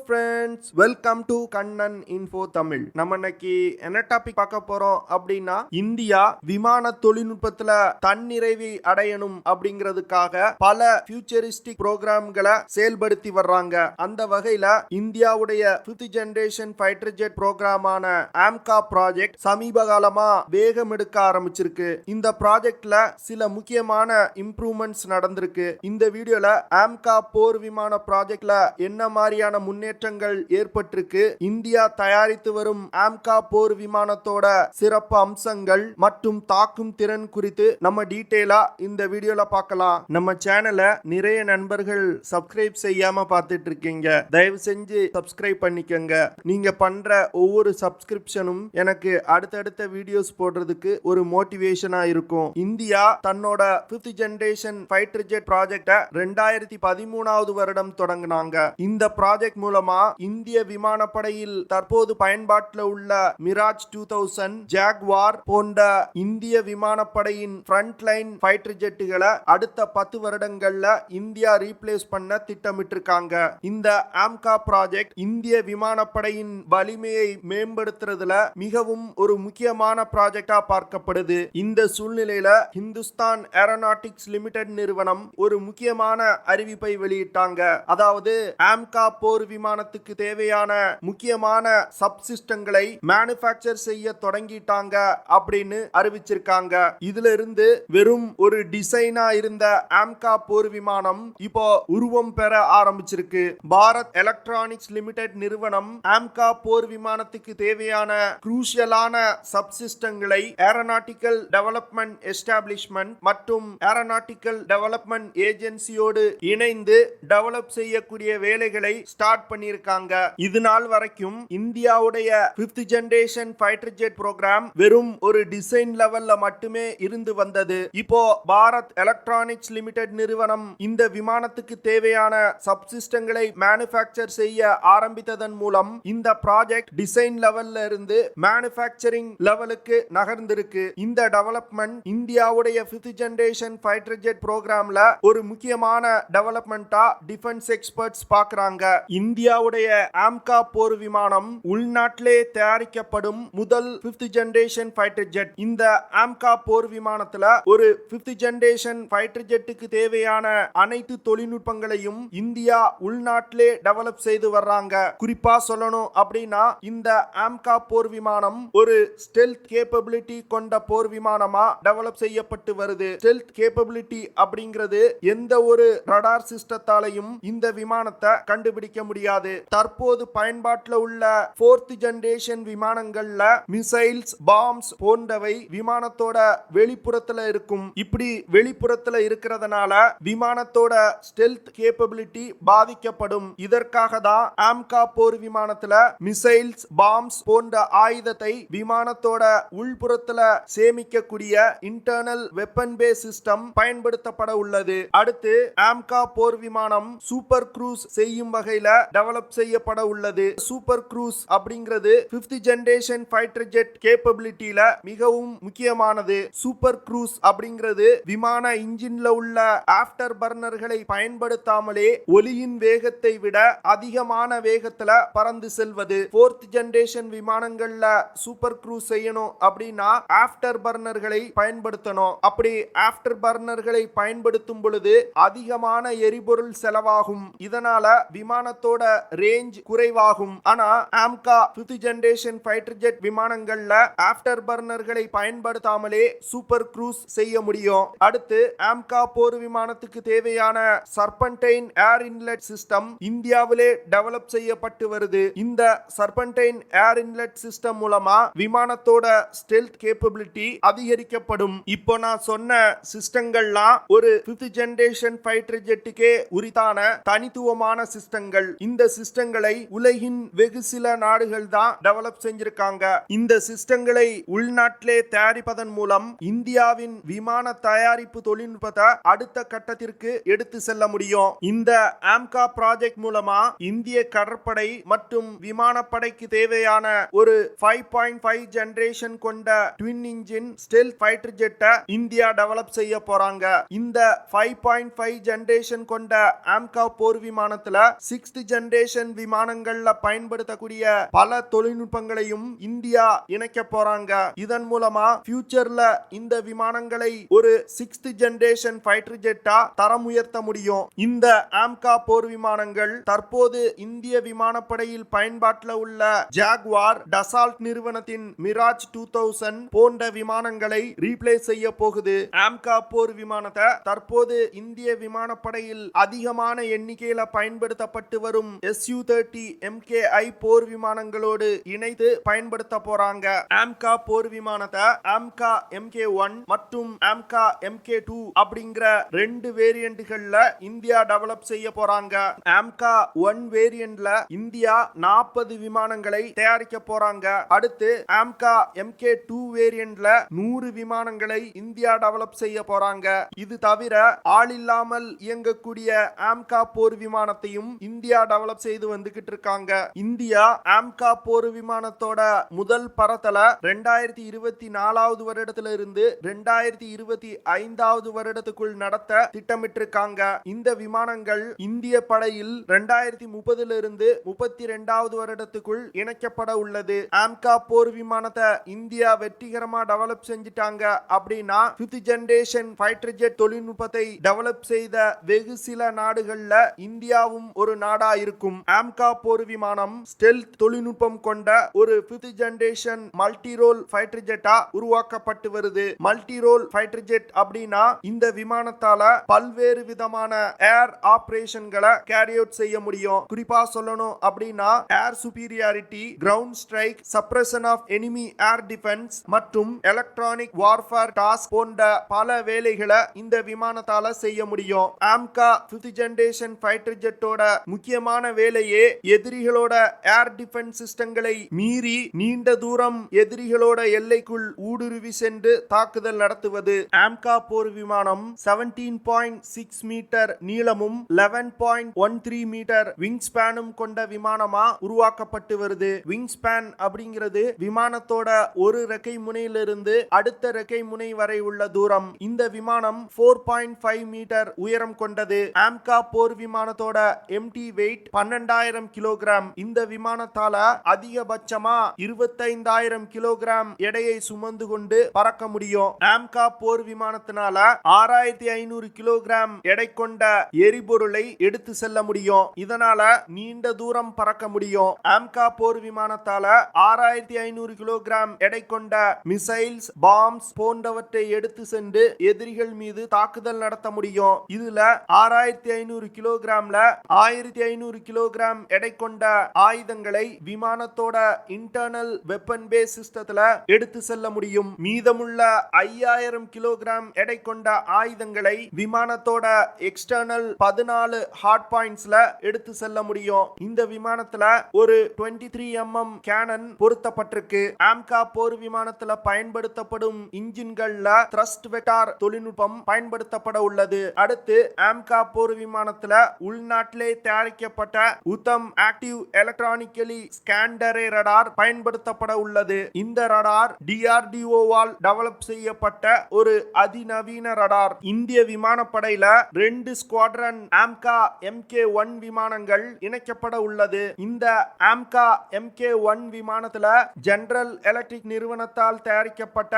Friends, welcome to Kannan info Tamil. நம்ம இன்னைக்கு என்ன டாபிக் பார்க்க போறோம் அப்படின்னா, இந்தியா விமான தொழில்நுட்பத்துல தன்னிறைவை அடையணும் அப்படிங்கிறதுக்காக பல ஃபியூச்சரிஸ்டிக் ப்ரோக்ராம்களை செயல்படுத்தி வர்றாங்க. அந்த வகையில இந்தியாவுடைய 5th ஜெனரேஷன் ஃபைட்டர் ஜெட் ப்ரோக்ராமான AMCA ப்ராஜெக்ட் சமீப காலமா வேகம் எடுக்க ஆரம்பிச்சிருக்கு. இந்த ப்ராஜெக்ட்ல சில முக்கியமான இம்ப்ரூவ்மெண்ட்ஸ் நடந்திருக்கு. இந்த வீடியோல AMCA போர் விமான ப்ராஜெக்ட்ல என்ன மாதிரியான முன்னேற்றங்கள் ஏற்பட்டிருக்கு, இந்தியா தயாரித்து வரும் AMCA போர் விமானத்தோட சிறப்பு அம்சங்கள் மற்றும் தாக்கும் திறன் குறித்து நம்ம டீடைலா இந்த வீடியோல பார்க்கலாம். நம்ம சேனலை நிறைய நண்பர்கள் சப்ஸ்கிரைப் செய்யாம பார்த்துட்டு இருக்கீங்க. தயவு செஞ்சு சப்ஸ்கிரைப் பண்ணிக்கங்க. நீங்க பண்ற ஒவ்வொரு சப்ஸ்கிரிப்ஷனும் எனக்கு அடுத்தடுத்த வீடியோஸ் போடுறதுக்கு ஒரு மோட்டிவேஷனா இருக்கும். இந்தியா தன்னோட 5th ஜெனரேஷன் ஃபைட்டர் ஜெட் ப்ராஜெக்ட 2013வது வருடம் தொடங்கினாங்க. இந்த ப்ராஜெக்ட் மூலமா இந்திய விமானப்படையில் தற்போது பயன்பாட்டில் உள்ள மிராஜ் 2000, ஜாக்வார் போன்ற இந்திய விமானப்படையின் ஃப்ரண்ட் லைன் ஃபைட்டர் ஜெட்டுகளை அடுத்த 10 வருடங்கள்ல இந்தியா ரீப்ளேஸ் பண்ண திட்டமிட்டிருக்காங்க. இந்த AMCA ப்ராஜெக்ட் இந்திய விமானப்படையின் வலிமையை மேம்படுத்துறதுல மிகவும் ஒரு முக்கியமான ப்ராஜெக்டா பார்க்கப்படுது. இந்த சூழ்நிலையில ஹிந்துஸ்தான் ஏரோநாட்டிக்ஸ் லிமிடெட் நிறுவனம் ஒரு முக்கியமான அறிவிப்பை வெளியிட்டாங்க. அதாவது AMCA போர் விமானத்துக்கு தேவையான முக்கியமான சப்சிஸ்டங்களை மேனுஃபேக்சர் செய்ய தொடங்கிட்டாங்க அப்படின்னு அறிவிச்சிருக்காங்க. இதுல இருந்து வெறும் ஒரு டிசைனா இருந்த AMCA போர் விமானம் இப்போ உருவம் பெற ஆரம்பிச்சிருக்கு. பாரத் எலக்ட்ரானிக்ஸ் லிமிடெட் நிறுவனம் AMCA போர் விமானத்துக்கு தேவையான குரூஷியலான சப்சிஸ்டங்களை ஏரோநாட்டிக்கல் டெவலப்மெண்ட் எஸ்டாப்ளிஷ்மெண்ட் மற்றும் ஏரோநாட்டிக்கல் டெவலப்மெண்ட் ஏஜென்சியோடு இணைந்து டெவலப் செய்யக்கூடிய வேலைகளை ஸ்டார்ட் பண்ணிருக்காங்க. இது நாள் வரைக்கும் இந்தியாவுடைய 5th generation fighter jet program வெறும் ஒரு டிசைன் லெவல்ல மட்டுமே இருந்து வந்தது. இப்போ பாரத் எலக்ட்ரானிக்ஸ் லிமிடெட் நிறுவனம் இந்த விமானத்துக்கு தேவையான சப்சிஸ்டங்களை மேனுஃபேக்சர் செய்ய ஆரம்பித்ததன் மூலம் இந்த ப்ராஜெக்ட் டிசைன் லெவல்ல இருந்து மேனுஃபேக்சரிங் லெவலுக்கு நகர்ந்திருக்கு. இந்த டெவலப்மெண்ட் இந்தியாவுடைய 5th ஜெனரேஷன் ஃபைட்டர் ஜெட் ப்ரோக்ராம்ல ஒரு முக்கியமான டெவலப்மெண்டா டிஃபென்ஸ் எக்ஸ்பர்ட்ஸ் பார்க்கறாங்க. இந்தியாவுடைய AMCA போர் விமானம் உள்நாட்டிலே தயாரிக்கப்படும் முதல் 5th ஜெனரேஷன் ஃபைட்டர் ஜெட். இந்த AMCA போர் விமானத்துல ஒரு 5th ஜெனரேஷன் ஃபைட்டர் ஜெட்டுக்கு தேவையான அனைத்து தொழில்நுட்பங்களையும் இந்தியா உள்நாட்டிலே டெவலப் செய்து வர்றாங்க. குறிப்பா சொல்லணும் அப்படின்னா, இந்த AMCA போர் விமானம் ஒரு ஸ்டெல்த் கேப்பபிலிட்டி கொண்ட போர் விமானமா டெவலப் செய்யப்பட்டு வருது. ஸ்டெல்த் கேப்பபிலிட்டி அப்படிங்கிறது எந்த ஒரு ரடார் சிஸ்டத்தாலையும் இந்த விமானத்தை கண்டுபிடிக்க முடியாது. தற்போது பயன்பாட்டில் உள்ள 4th ஜெனரேஷன் விமானங்கள்ல மிசைல்ஸ், பாம்ஸ் போன்றவை விமானத்தோட வெளிப்புறத்துல இருக்கும். இப்படி வெளிப்புறத்துல இருக்கிறதுனால விமானத்தோட ஸ்டெல்த் கேப்பபிலிட்டி பாதிக்கப்படும். இதற்காக தான் AMCA போர் விமானத்துல மிசைல்ஸ், பாம்ஸ் போன்ற ஆயுதத்தை விமானத்தோட உள்புறத்துல சேமிக்கக்கூடிய இன்டர்னல் வெப்பன் பேஸ் சிஸ்டம் பயன்படுத்தப்பட உள்ளது. அடுத்து AMCA போர் விமானம் சூப்பர் க்ரூஸ் செய்யும் வகையில டெவலப் செய்யப்பட உள்ளது. சூப்பர் க்ரூஸ் அப்படிங்கிறது 5th ஜெனரேஷன் ஃபைட்டர் ஜெட் கேப்பபிலிட்டில மிகவும் முக்கியமானது. சூப்பர் க்ரூஸ் அப்படிங்கிறது விமான இன்ஜின்ல உள்ள ஆஃப்டர் பர்னர்களை பயன்படுத்தாமலே ஒலியின் வேகத்தை விட அதிகமான வேகத்துல பறந்து செல்வது. 4th ஜெனரேஷன் விமானங்கள்ல சூப்பர் க்ரூஸ் செய்யணும் அப்படின்னா ஆஃப்டர் பர்னர்களை பயன்படுத்தணும். அப்படி ஆஃப்டர் பர்னர்களை பயன்படுத்தும் பொழுது அதிகமான எரிபொருள் செலவாகும். இதனால விமானத்தோட ரேஞ்ச் குறைவாகும். ஆனா AMCA 5th generation fighter jet விமானங்கள்ல ஆஃப்டர் பர்னர்களை பயன்படுத்தாமலே சூப்பர் க்ரூஸ் செய்ய முடியும். அடுத்து AMCA போர் விமானத்துக்கு தேவையான சர்பன்டைன் ஏர் இன்லெட் சிஸ்டம் இந்தியாவிலே டெவலப் செய்யப்பட்டு வருது. இந்த சர்பன்டைன் ஏர் இன்லெட் சிஸ்டம் மூலமா விமானத்தோட ஸ்டெல்த் கேப்பபிலிட்டி அதிகரிக்கப்படும். இப்போ நான் சொன்ன சிஸ்டங்கள்லாம் ஒரு 5th ஜெனரேஷன் ஃபைட்டர் ஜெட்டுக்கே உரித்தான தனித்துவமான சிஸ்டங்கள். இந்த சிஸ்டங்களை உலகின் வெகு சில நாடுகள் தான் டெவலப் செஞ்சிருக்காங்க. இந்த சிஸ்டங்களை உள்நாட்டிலே தயாரிப்பதன் மூலம் இந்தியாவின் விமான தயாரிப்பு தொழில்நுட்பத்தை அடுத்த கட்டத்திற்கு எடுத்து செல்ல முடியும். இந்த AMCA ப்ராஜெக்ட் மூலமா இந்திய கடற்படை மற்றும் விமானப்படைக்கு தேவையான ஒரு 5.5 ஜெனரேஷன் கொண்ட ட்வின் இன்ஜின் ஸ்டெல்த் ஃபைட்டர் ஜெட்டை இந்தியா டெவலப் செய்ய போறாங்க. இந்த 5.5 ஜெனரேஷன் கொண்ட AMCA போர் விமானத்துல 6th ஜெனரேஷன் ஜெனரேஷன் விமானங்கள்ல பயன்படுத்தக்கூடிய பல தொழில்நுட்பங்களையும் இந்தியா இணைக்க போறாங்க. இதன் மூலமா ஃபியூச்சர்ல இந்த விமானங்களை ஒரு 6th ஜெனரேஷன் ஃபைட்டர் ஜெட்டா தரம் உயர்த்த முடியும். இந்த AMCA போர் விமானங்கள் தற்போது இந்திய விமானப்படையில் பயன்பாட்டில் உள்ள ஜாகுவார், டசால்ட் நிறுவனத்தின் மிராஜ் 2000 போன்ற விமானங்களை ரீப்ளேஸ் செய்ய போகுது. AMCA போர் விமானத்தை தற்போது இந்திய விமானப்படையில் அதிகமான எண்ணிக்கையில பயன்படுத்தப்பட்டு வரும் Su-30 MKI போர் விமானங்களோடு இணைத்து பயன்படுத்த போறாங்க. AMCA போர் விமானத்தை AMCA MK1 மற்றும் AMCA MK2 அப்படிங்கிற 2 வேரியண்ட்கள்ல இந்தியா டெவலப் செய்ய போறாங்க. AMCA 1 வேரியண்ட்ல இந்தியா 40 விமானங்களை தயாரிக்க போறாங்க. அடுத்து AMCA MK2 வேரியண்ட்ல 100 விமானங்களை இந்தியா டெவலப் செய்ய போறாங்க. இது தவிர ஆளில்லாமல் இயங்கக்கூடிய AMCA போர் விமானத்தையும் இந்தியா டெவலப் செய்து வந்துகிட்டு இருக்காங்க. இந்தியா AMCA போர் விமானத்தோட முதல் பறத்தல 2024 வருடத்துல இருந்து 2025 வருடத்துக்குள் நடத்த திட்டமிட்டிருக்காங்க. இந்த விமானங்கள் இந்திய படையில் 2030 இருந்து 32 வருடத்துக்குள் இணைக்கப்பட உள்ளது. AMCA போர் விமானத்தை இந்தியா வெற்றிகரமா டெவலப் செஞ்சிட்டாங்க அப்படின்னா 5th ஜெனரேஷன் ஃபைட்டர் ஜெட் தொழில்நுட்பத்தை டெவலப் செய்த வெகு சில நாடுகள்ல இந்தியாவும் ஒரு நாடா இருக்கும். AMCA போர் விமானம் ஸ்டெல்த் தொழில்நுட்பம் கொண்ட ஒரு 5th generation multi role fighter ஜெட்டா உருவாக்கப்பட்டு வருது. மல்டி ரோல் ஃபைட்டர் ஜெட் அப்படின்னா இந்த விமானத்தால பல்வேறு விதமான ஏர் ஆபரேஷன்களை கேரி அவுட் செய்ய முடியும். குறிப்பா சொல்லணும் அப்படின்னா air superiority, ground strike, suppression of enemy air defence மற்றும் எலக்ட்ரானிக் வார்ஃபேர் டாஸ்க் போன்ற பல வேலைகளை இந்த விமானத்தால செய்ய முடியும். AMCA 5th ஜெனரேஷன் ஃபைட்டர் ஜெட்டோட முக்கியமான வேலையே எதிரிகளோட ஏர் டிஃபென்ஸ் சிஸ்டங்களை மீறி நீண்ட தூரம் எதிரிகளோட எல்லைக்குள் ஊடுருவி சென்று தாக்குதல் நடத்துவது. AMCA போர் விமானம் 17.6 மீட்டர் நீளமும் 11.13 மீட்டர் விங் ஸ்பேனும் கொண்ட விமானமா உருவாக்கப்பட்டு வருது. விங் ஸ்பேன் அப்படிங்கிறது விமானத்தோட ஒரு ரெக்கை முனையிலிருந்து அடுத்த ரெக்கை முனை வரை உள்ள தூரம். இந்த விமானம் 4.5 மீட்டர் உயரம் கொண்டது. AMCA போர் விமானத்தோட எம்டி வெயிட் 12,000 கிலோகிராம். இந்த விமானத்தால அதிகபட்சமா 25,000 கிலோகிராம் எடையை சுமந்து கொண்டு பறக்க முடியும். AMCA போர் விமானத்தினால 6,500 கிலோகிராம் எடை கொண்ட எரிபொருளை எடுத்து செல்ல முடியும். இதனால நீண்ட தூரம் பறக்க முடியும். AMCA போர் விமானத்தால 6,500 கிலோகிராம் எடை கொண்ட மிசைல்ஸ், பாம்ஸ் போன்றவற்றை எடுத்து சென்று எதிரிகள் மீது தாக்குதல் நடத்த முடியும். இதுல 6,500 கிலோகிராம்ல 1,500 கிலோகிராம் எடை கொண்ட ஆயுதங்களை விமானத்தோட இன்டர்னல் வெப்பன் பேஸ் சிஸ்டத்துல எடுத்து செல்ல முடியும். மீதமுள்ள 5,000 கிலோகிராம் எடை கொண்ட ஆயுதங்களை விமானத்தோட எக்ஸ்டர்னல் 14 ஹார்ட் பாயிண்ட்ஸ்ல எடுத்து செல்ல முடியும். இந்த விமானத்துல ஒரு 23 mm கேனன் பொருத்தப்பட்டிருக்கு. AMCA போர் விமானத்துல பயன்படுத்தப்படும் இன்ஜின்கள்ல த்ரஸ்ட் வெக்டார் தொழில்நுட்பம் பயன்படுத்தப்பட உள்ளது. அடுத்து AMCA போர் விமானத்துல உள்நாட்டிலே தயாரிக்கப்பட்ட உத்தம் ஆக்டிவ் எலக்ட்ரானிக்கலி ஸ்கேண்டரே ரடார் பயன்படுத்தப்பட உள்ளது. இந்த ரடார் DRDO வால் டெவலப் செய்யப்பட்ட ஒரு அதிநவீன ரடார். இந்திய விமானப்படையில 2 ஸ்குவாட்ரன் AMCA MK1 விமானங்கள் இணைக்கப்பட உள்ளது. இந்த AMCA MK1 விமானத்துல ஜெனரல் எலக்ட்ரிக் நிறுவனத்தால் தயாரிக்கப்பட்ட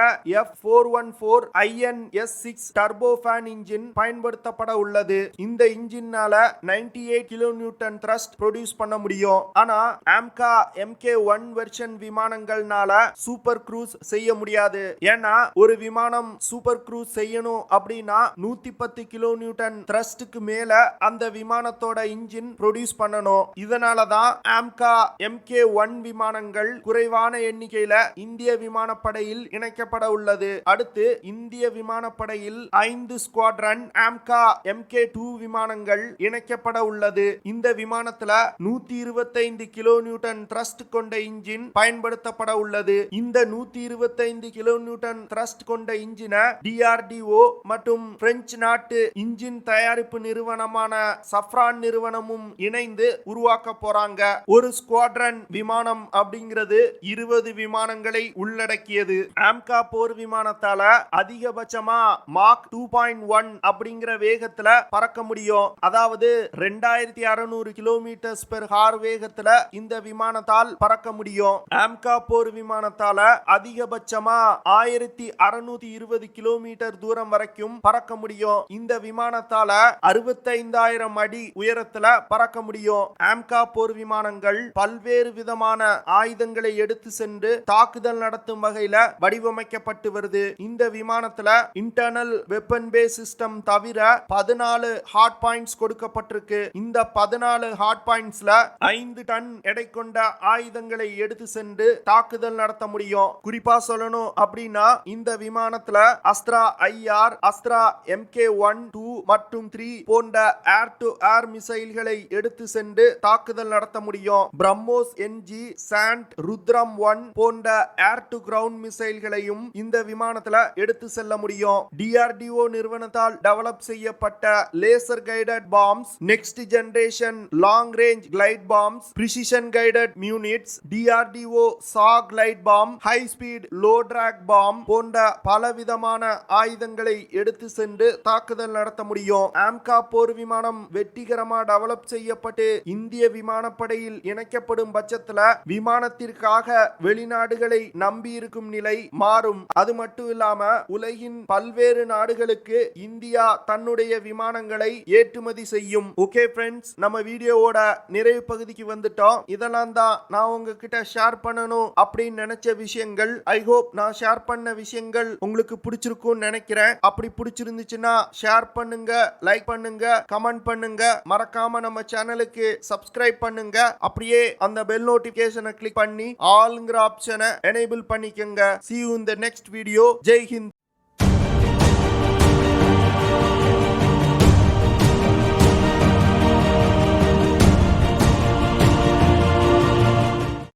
F414 INS6 டர்போஃபேன் இன்ஜின் பயன்படுத்தப்பட உள்ளது. இந்த இன்ஜினால 98 கிலோ நியூட்டன் த்ரஸ்ட் ப்ரொடியூஸ் பண்ண முடியும். ஆனா AMCA MK1 வெர்ஷன் விமானங்கள்னால சூப்பர் க்ரூஸ் செய்ய முடியாது. ஏன்னா ஒரு விமானம் சூப்பர் க்ரூஸ் செய்யணும் அப்படின்னா 110 கிலோ நியூட்டன் த்ரஸ்டுக்கு மேல அந்த விமானத்தோட இன்ஜின் ப்ரொடியூஸ் பண்ணணும். இதனாலதான் AMCA MK1 விமானங்கள் குறைவான எண்ணிக்கையில இந்திய விமானப்படையில் இணைக்கப்பட உள்ளது. அடுத்து இந்திய விமானப்படையில் 5 ஸ்குவாட்ரன் AMCA MK2 விமானங்கள் இணைக்கப்பட உள்ளது. இந்த விமானத்துல 125 கிலோ நியூட்டன் த்ரஸ்ட் கொண்ட இன்ஜின் பயன்படுத்தப்பட உள்ளது. இந்த 125 கிலோ நியூட்டன் த்ரஸ்ட் கொண்ட இன்ஜினை DRDO மற்றும் பிரெஞ்சு நாட்டு இன்ஜின் தயாரிப்பு நிறுவனமான சஃப்ரான் நிறுவனமும் இணைந்து உருவாக்க போறாங்க. ஒரு ஸ்குவாட்ரன் விமானம் அப்படிங்கிறது 20 விமானங்களை உள்ளடக்கியது. AMCA போர் விமானத்தால அதிகபட்சமா மாக் 2.1 அப்படிங்கிற வேகத்துல பறக்க முடியும். அதாவது 2600 கிலோ km/h வேகத்துல இந்த விமானத்தால் பறக்க முடியும். AMCA போர் விமானத்தால அதிகபட்சமா 1620 கிலோமீட்டர் தூரம் வரைக்கும் பறக்க முடியும். இந்த விமானத்தால 65,000 அடி உயரத்துல பறக்க முடியும். AMCA போர் விமானங்கள் பல்வேறு விதமான ஆயுதங்களை எடுத்து சென்று தாக்குதல் நடத்தும் வகையில வடிவமைக்கப்பட்டு வருது. இந்த விமானத்துல இன்டர்னல் வெப்பன் பேஸ் சிஸ்டம் தவிர 14 ஹார்ட் பாயிண்ட்ஸ் கொடுக்கப்பட்டிருக்கு. இந்த 14 ஹார்ட் பாயிண்ட்ஸ்ல 5 டன் எடை கொண்ட ஆயுதங்களை எடுத்து சென்று தாக்குதல் நடத்த முடியும். குறிப்பா சொல்லணும் அப்படின்னா இந்த விமானத்துல அஸ்த்ரா IR, அஸ்த்ரா MK1, 2 மற்றும் 3 போன்ற ஏர் டு ஏர் மிசைல்களை எடுத்து சென்று தாக்குதல் நடத்த முடியும். பிரம்மோஸ் NG, சாண்ட், ருத்ரம் 1 போன்ற ஏர் டு கிரவுண்ட் மிசைல்களையும் இந்த விமானத்துல எடுத்து செல்ல முடியும். DRDO நிறுவனத்தால் டெவலப் செய்யப்பட்ட laser guided bombs, next generation long range glide bombs, precision guided units, DRDO சா glide bomb, high speed low drag bomb போன்ற பலவிதமான ஆயுதங்களை எடுத்து சென்று தாக்குதல் நடத்த முடியும். AMCA போர் விமானம் வெற்றிகரமா டெவலப் செய்யப்பட்டு இந்திய விமானப்படையில் இணைக்கப்படும் பட்சத்துல விமானத்திற்காக வெளிநாடுகளை நம்பி இருக்கும் நிலை மாறும். அது மட்டும் இல்லாம உலகின் பல்வேறு நாடுகளுக்கு இந்தியா தன்னுடைய விமானங்களை ஏற்றுமதி செய்யும். ஓகே ஃப்ரெண்ட்ஸ், நம்ம வீடியோவோட நிறைவு பகுதிக்கு வந்துட்டோம். இதெல்லாம் தான் நான் உங்ககிட்ட ஷேர் பண்ணணும் அப்படின்னு நினைச்ச விஷயங்கள். ஐ ஹோப் நான் ஷேர் பண்ண விஷயங்கள் உங்களுக்கு பிடிச்சிருக்கும்னு நினைக்கிறேன். அப்படி பிடிச்சிருந்துச்சுன்னா ஷேர் பண்ணுங்க, லைக் பண்ணுங்க, கமெண்ட் பண்ணுங்க. மறக்காம நம்ம சேனலுக்கு சப்ஸ்கிரைப் பண்ணுங்க. அப்படியே அந்த பெல் நோட்டிபிகேஷனை கிளிக் பண்ணி ஆல்ங்கிற ஆப்ஷனை எனேபிள் பண்ணிக்கங்க. See you in the next video. Jai Hind.